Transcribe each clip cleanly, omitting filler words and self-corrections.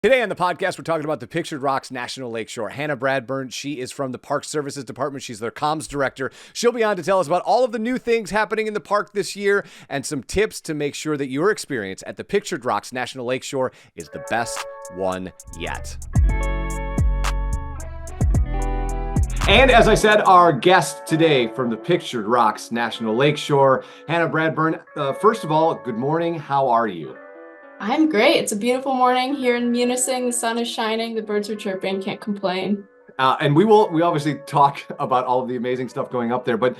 Today on the podcast, we're talking about the Pictured Rocks National Lakeshore. Hannah Bradburn, she is from the Park Services Department. She's their comms director. She'll be on to tell us about all of the new things happening in the park this year and some tips to make sure that your experience at the Pictured Rocks National Lakeshore is the best one yet. And as I said, our guest today from the Pictured Rocks National Lakeshore, Hannah Bradburn. First of all, good morning. How are you? I'm great. It's a beautiful morning here in Munising. The sun is shining. The birds are chirping. Can't complain. And we obviously talk about all of the amazing stuff going up there, but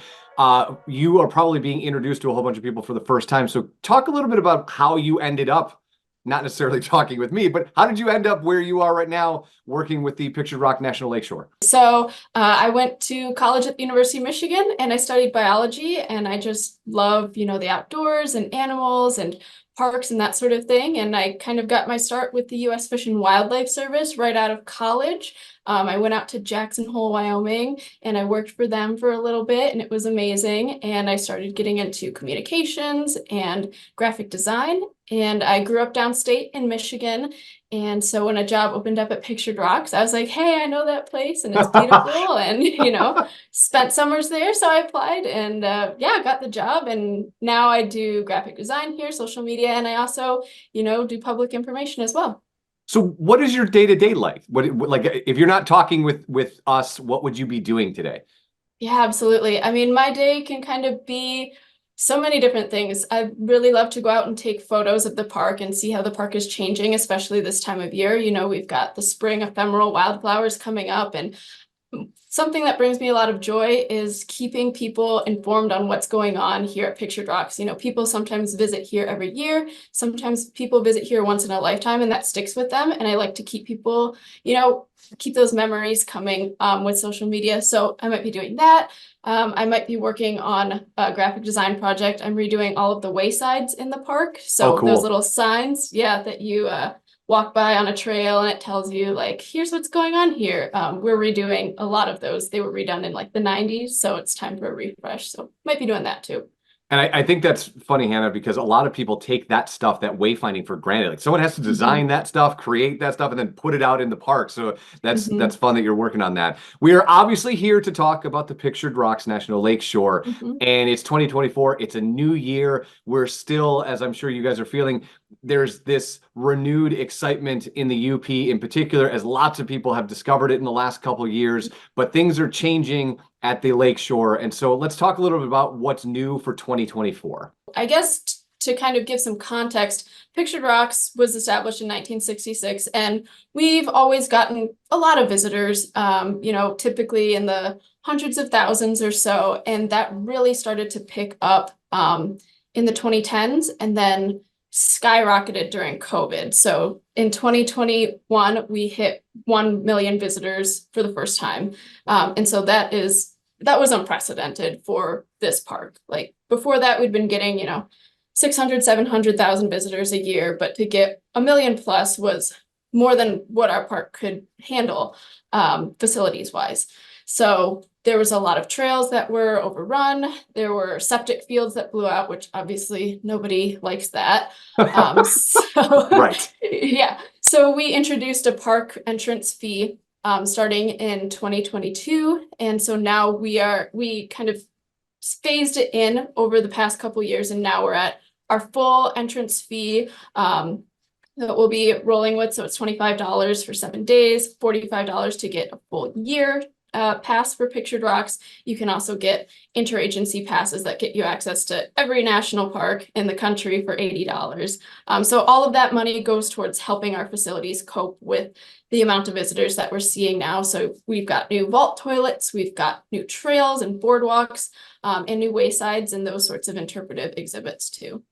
you are probably being introduced to a whole bunch of people for the first time. So talk a little bit about how you ended up, not necessarily talking with me, but how did you end up where you are right now working with the Pictured Rock National Lakeshore? So I went to college at the University of Michigan and I studied biology, and I just love, the outdoors and animals and parks and that sort of thing. And I kind of got my start with the U.S. Fish and Wildlife Service right out of college. I went out to Jackson Hole, Wyoming, and I worked for them for a little bit, and it was amazing. And I started getting into communications and graphic design. And I grew up downstate in Michigan. And so when a job opened up at Pictured Rocks, I was like, hey, I know that place and it's beautiful. And, spent summers there. So I applied and got the job. And now I do graphic design here, social media, and I also, do public information as well. So what is your day-to-day like? Like if you're not talking with us, what would you be doing today? Yeah, absolutely. I mean, my day can kind of be so many different things. I really love to go out and take photos of the park and see how the park is changing, especially this time of year. We've got the spring ephemeral wildflowers coming up, and something that brings me a lot of joy is keeping people informed on what's going on here at Pictured Rocks. People sometimes visit here every year. Sometimes people visit here once in a lifetime, and that sticks with them. And I like to keep people, keep those memories coming with social media. So I might be doing that. I might be working on a graphic design project. I'm redoing all of the waysides in the park. So cool. Those little signs, that you walk by on a trail and it tells you like, here's what's going on here. We're redoing a lot of those. They were redone in like the 90s. So it's time for a refresh. So might be doing that too. And I think that's funny, Hannah, because a lot of people take that stuff, that wayfinding, for granted. Like someone has to design that stuff, create that stuff, and then put it out in the park. So that's fun that you're working on that. We are obviously here to talk about the Pictured Rocks National Lakeshore, and it's 2024. It's a new year. We're still, as I'm sure you guys are feeling, there's this renewed excitement in the UP in particular, as lots of people have discovered it in the last couple of years, but things are changing at the Lakeshore. And so let's talk a little bit about what's new for 2024. I guess to kind of give some context, Pictured Rocks was established in 1966, and we've always gotten a lot of visitors, typically in the hundreds of thousands or so. And that really started to pick up in the 2010s and then skyrocketed during COVID. So in 2021, we hit 1 million visitors for the first time. And so that was unprecedented for this park. Like before that, we'd been getting, 600, 700,000 visitors a year, but to get 1 million plus was more than what our park could handle facilities wise. So there was a lot of trails that were overrun. There were septic fields that blew out, which obviously nobody likes that. Right. Yeah. So we introduced a park entrance fee starting in 2022. And so now we kind of phased it in over the past couple of years. And now we're at our full entrance fee that we'll be rolling with. So it's $25 for 7 days, $45 to get a full year pass for Pictured Rocks. You can also get interagency passes that get you access to every national park in the country for $80. So all of that money goes towards helping our facilities cope with the amount of visitors that we're seeing now. So we've got new vault toilets, we've got new trails and boardwalks, and new waysides and those sorts of interpretive exhibits too.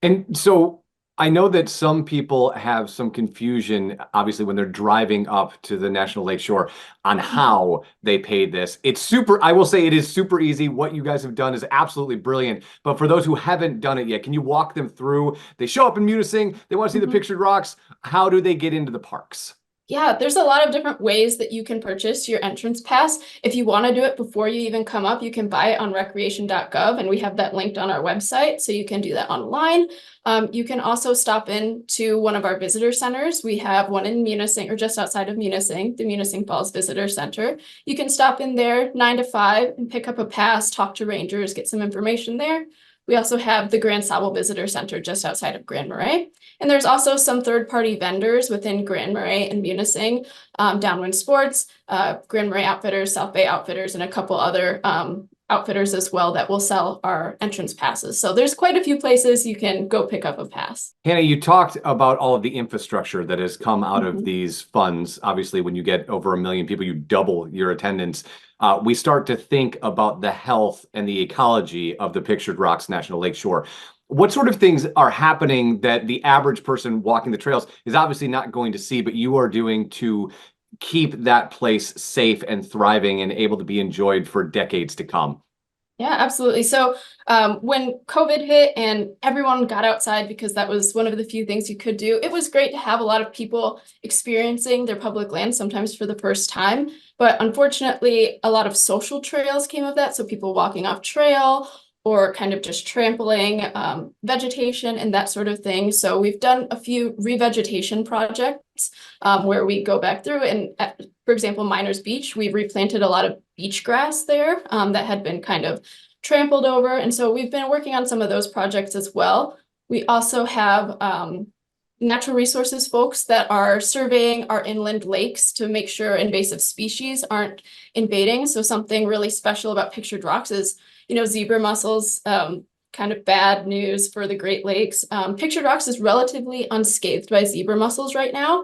And so I know that some people have some confusion, obviously, when they're driving up to the National Lakeshore on how they paid this. I will say it is super easy. What you guys have done is absolutely brilliant. But for those who haven't done it yet, can you walk them through? They show up in Munising, they want to see the Pictured Rocks. How do they get into the parks? Yeah, there's a lot of different ways that you can purchase your entrance pass. If you want to do it before you even come up, you can buy it on recreation.gov, and we have that linked on our website, so you can do that online. You can also stop in to one of our visitor centers. We have one in Munising, or just outside of Munising, the Munising Falls Visitor Center. You can stop in there 9 to 5 and pick up a pass, talk to rangers, get some information there. We also have the Grand Sable Visitor Center just outside of Grand Marais. And there's also some third-party vendors within Grand Marais and Munising, Downwind Sports, Grand Marais Outfitters, South Bay Outfitters, and a couple other outfitters as well that will sell our entrance passes. So there's quite a few places you can go pick up a pass. Hannah, you talked about all of the infrastructure that has come out of Mhm. these funds. Obviously, when you get over 1 million people, you double your attendance. We start to think about the health and the ecology of the Pictured Rocks National Lakeshore. What sort of things are happening that the average person walking the trails is obviously not going to see, but you are doing to keep that place safe and thriving and able to be enjoyed for decades to come? Yeah, absolutely. So when COVID hit and everyone got outside because that was one of the few things you could do, it was great to have a lot of people experiencing their public land, sometimes for the first time. But unfortunately, a lot of social trails came of that. So people walking off trail or kind of just trampling vegetation and that sort of thing. So we've done a few revegetation projects where we go back through and, for example, Miners Beach, we replanted a lot of beach grass there that had been kind of trampled over. And so we've been working on some of those projects as well. We also have natural resources folks that are surveying our inland lakes to make sure invasive species aren't invading. So something really special about Pictured Rocks is, zebra mussels, kind of bad news for the Great Lakes. Pictured Rocks is relatively unscathed by zebra mussels right now,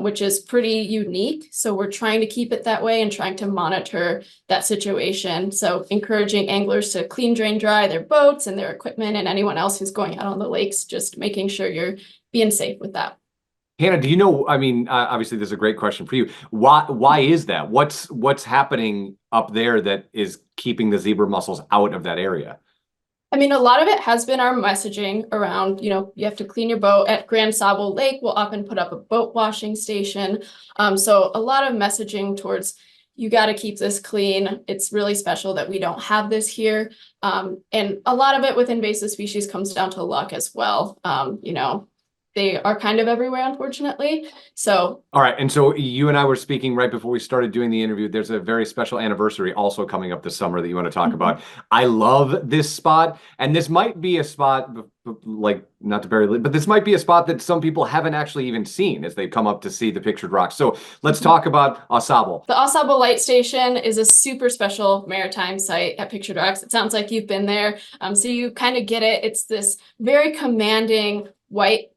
which is pretty unique. So we're trying to keep it that way and trying to monitor that situation. So encouraging anglers to clean, drain, dry their boats and their equipment, and anyone else who's going out on the lakes, just making sure you're being safe with that. Hannah, do you know, I mean, obviously this is a great question for you. Why is that? What's happening up there that is keeping the zebra mussels out of that area? I mean, a lot of it has been our messaging around, you have to clean your boat. At Grand Sable Lake, we'll often put up a boat washing station. So a lot of messaging towards you got to keep this clean. It's really special that we don't have this here. And a lot of it with invasive species comes down to luck as well. They are kind of everywhere, unfortunately. So All right, and so you and I were speaking right before we started doing the interview. There's a very special anniversary also coming up this summer that you want to talk about. I love this spot, and this might be a spot, like, not to bury, but this might be a spot that some people haven't actually even seen as they come up to see the Pictured Rocks. So let's talk about Au Sable. The Au Sable Light Station is a super special maritime site at Pictured Rocks. It sounds like you've been there. So you kind of get it. It's this very commanding white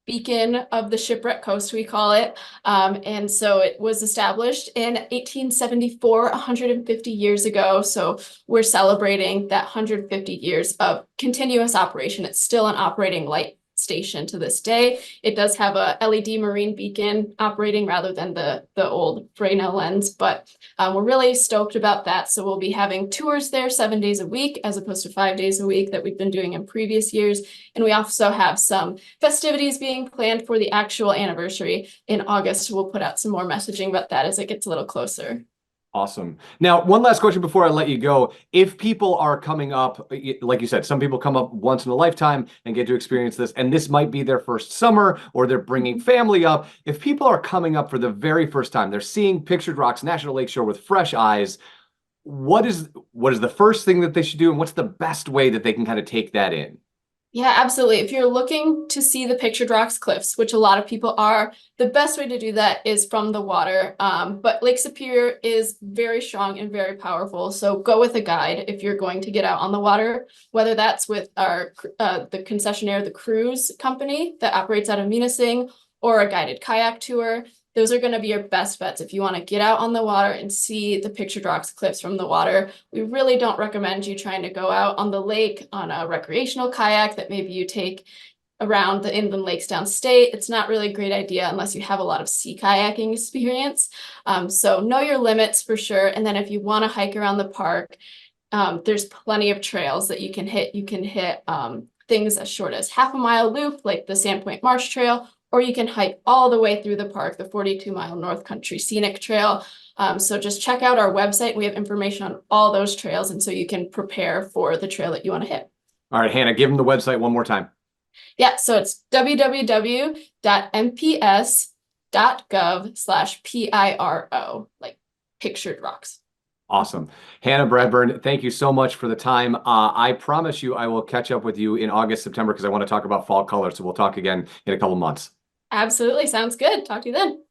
beacon of the shipwreck coast, we call it. And so it was established in 1874, 150 years ago. So we're celebrating that 150 years of continuous operation. It's still an operating light station to this day. It does have a LED marine beacon operating rather than the old Fresnel lens, but we're really stoked about that. So we'll be having tours there 7 days a week as opposed to 5 days a week that we've been doing in previous years. And we also have some festivities being planned for the actual anniversary in August. We'll put out some more messaging about that as it gets a little closer. Awesome. Now, one last question before I let you go. If people are coming up, like you said, some people come up once in a lifetime and get to experience this, and this might be their first summer or they're bringing family up. If people are coming up for the very first time, they're seeing Pictured Rocks National Lakeshore with fresh eyes, what is the first thing that they should do, and what's the best way that they can kind of take that in? Yeah, absolutely. If you're looking to see the Pictured Rocks cliffs, which a lot of people are, the best way to do that is from the water. But Lake Superior is very strong and very powerful. So go with a guide if you're going to get out on the water, whether that's with our the concessionaire, the cruise company that operates out of Munising, or a guided kayak tour. Those are going to be your best bets if you want to get out on the water and see the Pictured Rocks cliffs from the water. We really don't recommend you trying to go out on the lake on a recreational kayak that maybe you take around the inland lakes downstate. It's not really a great idea unless you have a lot of sea kayaking experience. So know your limits for sure. And then if you want to hike around the park, there's plenty of trails that you can hit. You can hit things as short as half a mile loop, like the Sandpoint Marsh Trail, or you can hike all the way through the park, the 42-mile North Country Scenic Trail. So just check out our website. We have information on all those trails, and so you can prepare for the trail that you want to hit. All right, Hannah, give them the website one more time. Yeah, so it's www.mps.gov/PIRO, like Pictured Rocks. Awesome. Hannah Bradburn, thank you so much for the time. I promise you I will catch up with you in August, September, because I want to talk about fall colors. So we'll talk again in a couple months. Absolutely. Sounds good. Talk to you then.